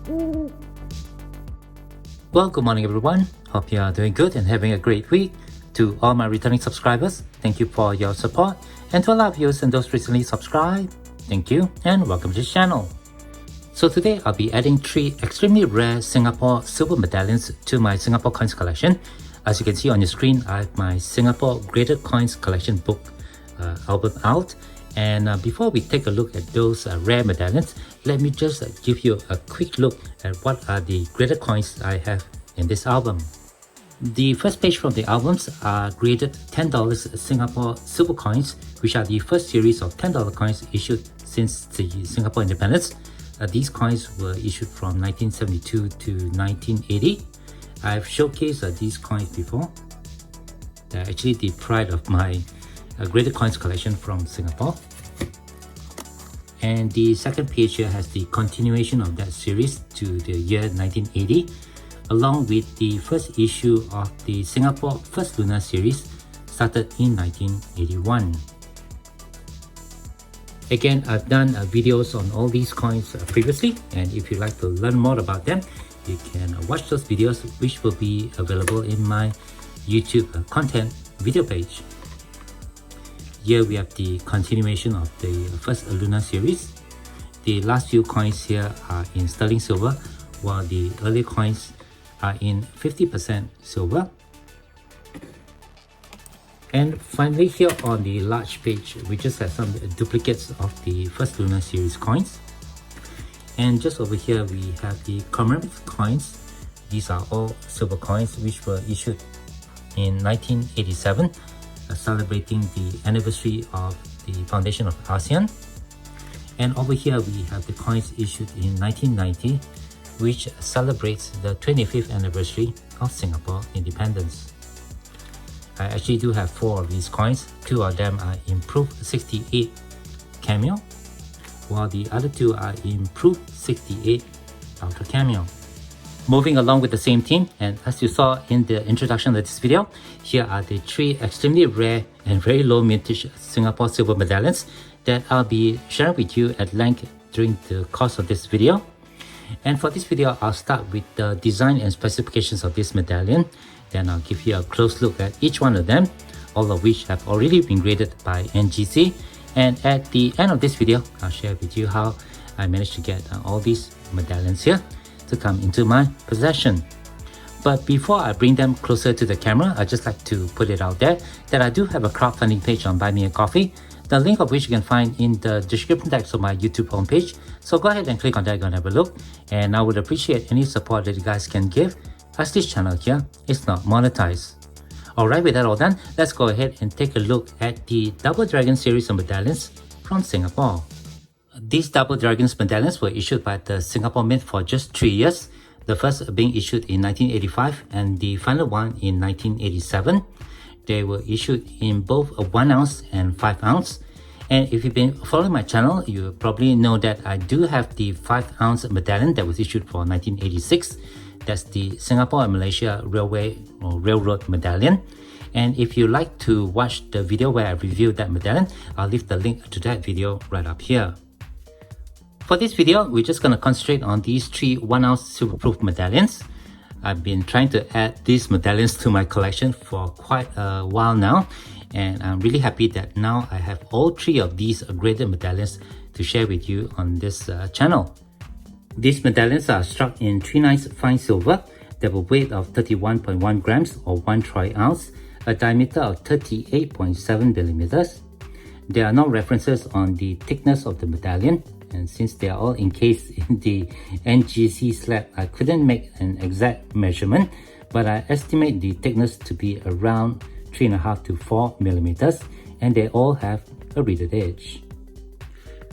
Well, good morning everyone. Hope you are doing good and having a great week. To all my returning subscribers, thank you for your support. And to all our viewers and those recently subscribed, thank you and welcome to the channel. So today I'll be adding 3 extremely rare Singapore silver medallions to my Singapore coins collection. As you can see on your screen, I have my Singapore Graded Coins Collection book album out. And before we take a look at those rare medallions, let me just give you a quick look at what are the graded coins I have in this album. The first page from the albums are graded $10 Singapore silver coins, which are the first series of $10 coins issued since the Singapore independence. These coins were issued from 1972 to 1980. I've showcased these coins before. They're actually the pride of my graded coins collection from Singapore. And the second page here has the continuation of that series to the year 1980, along with the first issue of the Singapore First Lunar series started in 1981. Again, I've done videos on all these coins previously, and if you'd like to learn more about them, you can watch those videos, which will be available in my YouTube content video page. Here we have the continuation of the first lunar series. The last few coins here are in sterling silver, while the earlier coins are in 50% silver. And finally, here on the large page, we just have some duplicates of the first lunar series coins. And just over here, we have the commemorative coins. These are all silver coins which were issued in 1987. Celebrating the anniversary of the foundation of ASEAN. And over here we have the coins issued in 1990, which celebrates the 25th anniversary of Singapore independence. I actually do have 4 of these coins. 2 of them are improved 68 cameo, while the other 2 are improved 68 ultra cameo. Moving along with the same theme, and as you saw in the introduction of this video, here are the 3 extremely rare and very low mintage Singapore silver medallions that I'll be sharing with you at length during the course of this video. And for this video, I'll start with the design and specifications of this medallion. Then I'll give you a close look at each one of them, all of which have already been graded by NGC. And at the end of this video, I'll share with you how I managed to get all these medallions here to come into my possession. But before I bring them closer to the camera, I'd just like to put it out there that I do have a crowdfunding page on Buy Me a Coffee, the link of which you can find in the description text of my YouTube homepage. So go ahead and click on that, go and have a look. And I would appreciate any support that you guys can give, as this channel here is not monetized. Alright, with that all done, let's go ahead and take a look at the Double Dragon series of medallions from Singapore. These Double Dragons medallions were issued by the Singapore Mint for just 3 years, the first being issued in 1985 and the final one in 1987. They were issued in both a 1 ounce and 5 ounce. And if you've been following my channel, you probably know that I do have the 5 ounce medallion that was issued for 1986. That's the Singapore and Malaysia Railway or Railroad medallion. And if you like to watch the video where I reviewed that medallion, I'll leave the link to that video right up here. For this video, we're just going to concentrate on these 3 1 ounce silver-proof medallions. I've been trying to add these medallions to my collection for quite a while now, and I'm really happy that now I have all 3 of these graded medallions to share with you on this channel. These medallions are struck in 3 nice fine silver. They have a weight of 31.1 grams or 1 troy ounce, a diameter of 38.7 millimeters. There are no references on the thickness of the medallion, and since they are all encased in the NGC slab, I couldn't make an exact measurement, but I estimate the thickness to be around 3.5 to 4 millimeters, and they all have a reeded edge.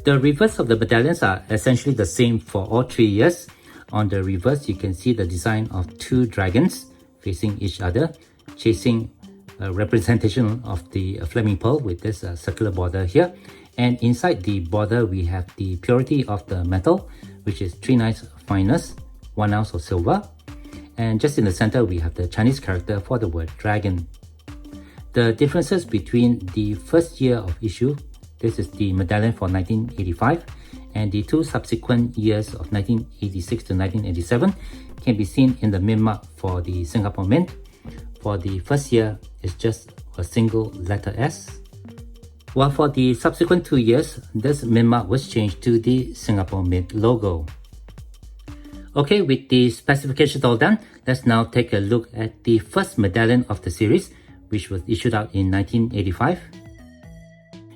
The reverse of the medallions are essentially the same for all 3 years. On the reverse, you can see the design of 2 dragons facing each other, chasing a representation of the flaming pearl with this circular border here. And inside the border, we have the purity of the metal, which is 3 nice fineness, 1 ounce of silver. And just in the center, we have the Chinese character for the word dragon. The differences between the first year of issue, this is the medallion for 1985, and the two subsequent years of 1986 to 1987 can be seen in the mint mark for the Singapore Mint. For the first year, it's just a single letter S, while for the subsequent 2 years, this mint mark was changed to the Singapore Mint logo. Okay, with the specifications all done, let's now take a look at the first medallion of the series, which was issued out in 1985.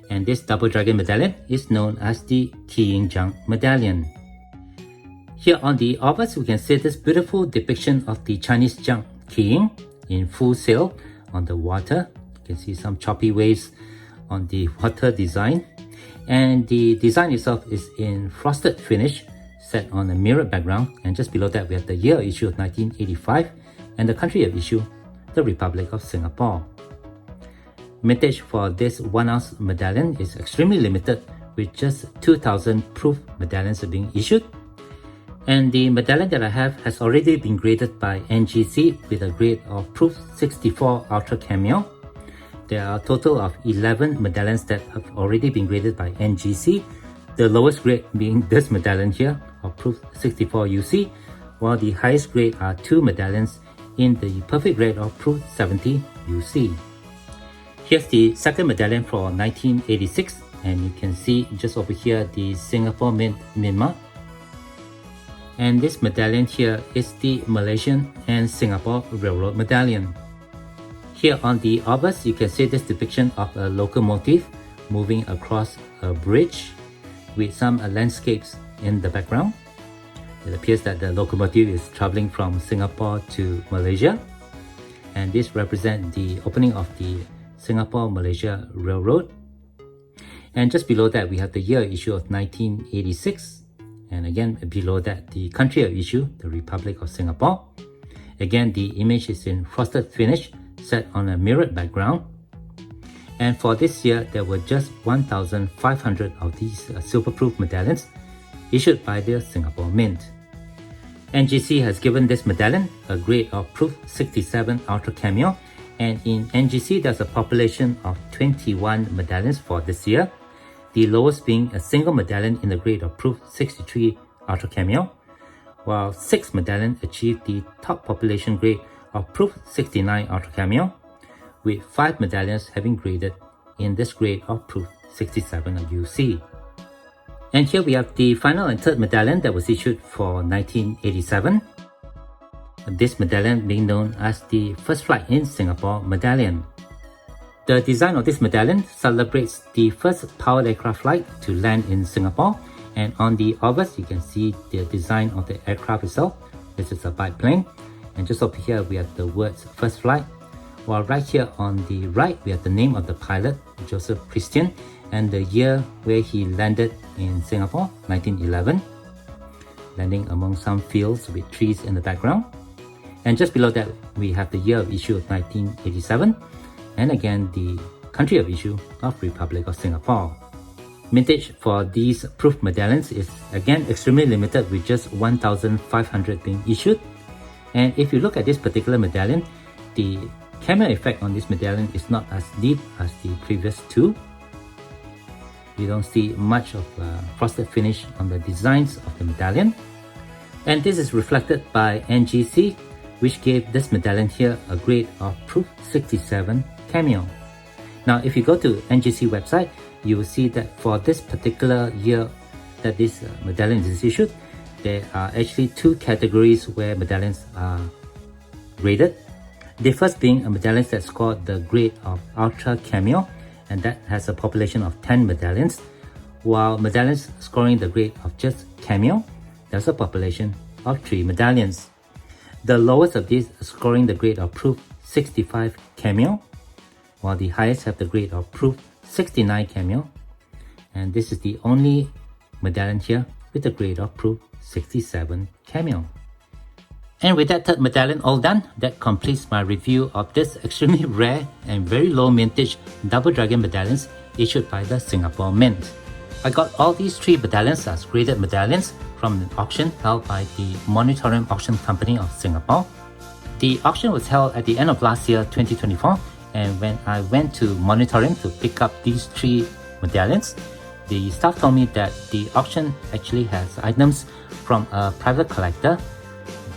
And this double dragon medallion is known as the Keying Junk medallion. Here on the obverse, we can see this beautiful depiction of the Chinese junk keying in full sail on the water. You can see some choppy waves on the water design. And the design itself is in frosted finish, set on a mirrored background. And just below that, we have the year of issue of 1985 and the country of issue, the Republic of Singapore. Mintage for this 1 ounce medallion is extremely limited, with just 2,000 proof medallions being issued. And the medallion that I have has already been graded by NGC with a grade of proof 64 Ultra Cameo. There are a total of 11 medallions that have already been graded by NGC, the lowest grade being this medallion here of proof 64 UC, while the highest grade are 2 medallions in the perfect grade of proof 70 UC. Here's the second medallion for 1986, and you can see just over here the Singapore Mint mark. And this medallion here is the Malaysian and Singapore Railroad medallion. Here on the obverse, you can see this depiction of a locomotive moving across a bridge with some landscapes in the background. It appears that the locomotive is traveling from Singapore to Malaysia, and this represents the opening of the Singapore-Malaysia Railroad. And just below that, we have the year issue of 1986. And again, below that, the country of issue, the Republic of Singapore. Again, the image is in frosted finish, set on a mirrored background. And for this year, there were just 1,500 of these silver-proof medallions issued by the Singapore Mint. NGC has given this medallion a grade of proof 67 Ultra Cameo, and in NGC there's a population of 21 medallions for this year, the lowest being a single medallion in the grade of proof 63 Ultra Cameo, while 6 medallions achieved the top population grade of proof 69 Ultra Cameo, with 5 medallions having graded in this grade of proof 67 UC. And here we have the final and third medallion that was issued for 1987. This medallion being known as the First Flight in Singapore medallion. The design of this medallion celebrates the first powered aircraft flight to land in Singapore, and on the obverse you can see the design of the aircraft itself. This is a biplane, and just over here we have the words First Flight, while right here on the right we have the name of the pilot, Joseph Christian, and the year where he landed in Singapore, 1911, landing among some fields with trees in the background. And just below that, we have the year of issue of 1987, and again the country of issue of Republic of Singapore. Mintage for these proof medallions is again extremely limited, with just 1,500 being issued. And if you look at this particular medallion, the camera effect on this medallion is not as deep as the previous two. You don't see much of frosted finish on the designs of the medallion. And this is reflected by NGC, which gave this medallion here a grade of proof 67 Cameo. Now if you go to NGC website, you will see that for this particular year that this medallion is issued, there are actually 2 categories where medallions are graded. The first being a medallion that scored the grade of Ultra Cameo, and that has a population of 10 medallions, while medallions scoring the grade of just Cameo, there's a population of 3 medallions. The lowest of these scoring the grade of proof 65 Cameo, while the highest have the grade of proof 69 Cameo, and this is the only medallion here with the grade of proof 67 Cameo. And with that third medallion all done, that completes my review of this extremely rare and very low mintage double dragon medallions issued by the Singapore Mint. I got all these 3 medallions as graded medallions from an auction held by the Monetarium Auction Company of Singapore. The auction was held at the end of last year, 2024, and when I went to Monetarium to pick up these 3 medallions, the staff told me that the auction actually has items from a private collector.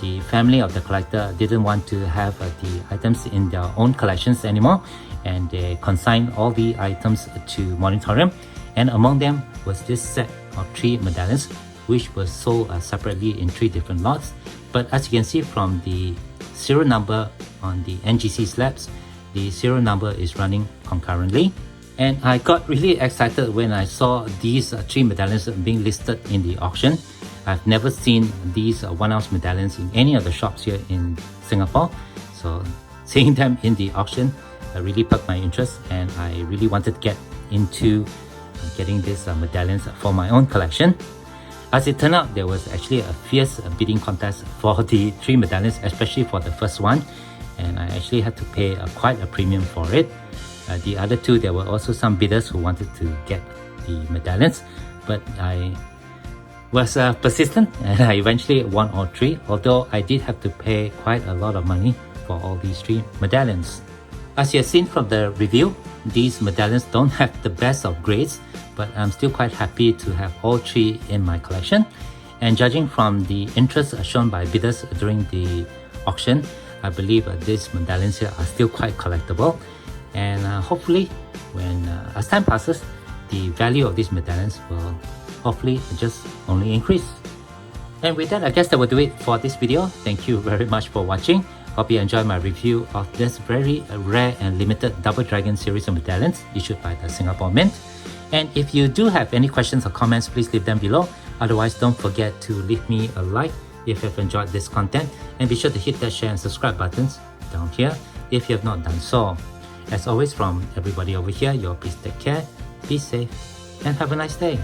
The family of the collector didn't want to have the items in their own collections anymore, and they consigned all the items to Monetarium, and among them was this set of 3 medallions, which was sold separately in 3 different lots. But as you can see from the serial number on the NGC slabs, the serial number is running concurrently. And I got really excited when I saw these 3 medallions being listed in the auction. I've never seen these 1-ounce medallions in any of the shops here in Singapore. So seeing them in the auction really piqued my interest, and I really wanted to get into getting these medallions for my own collection. As it turned out, there was actually a fierce bidding contest for the 3 medallions, especially for the first one, and I actually had to pay quite a premium for it. The other 2, there were also some bidders who wanted to get the medallions, but I was persistent and I eventually won all 3, although I did have to pay quite a lot of money for all these 3 medallions. As you have seen from the review, these medallions don't have the best of grades, but I'm still quite happy to have all 3 in my collection. And judging from the interest shown by bidders during the auction, I believe these medallions here are still quite collectible. And hopefully, as time passes, the value of these medallions will hopefully just only increase. And with that, I guess that will do it for this video. Thank you very much for watching. Hope you enjoyed my review of this very rare and limited Double Dragon series of medallions issued by the Singapore Mint. And if you do have any questions or comments, please leave them below. Otherwise, don't forget to leave me a like if you've enjoyed this content, and be sure to hit that share and subscribe buttons down here if you have not done so. As always, from everybody over here, please take care, be safe, and have a nice day.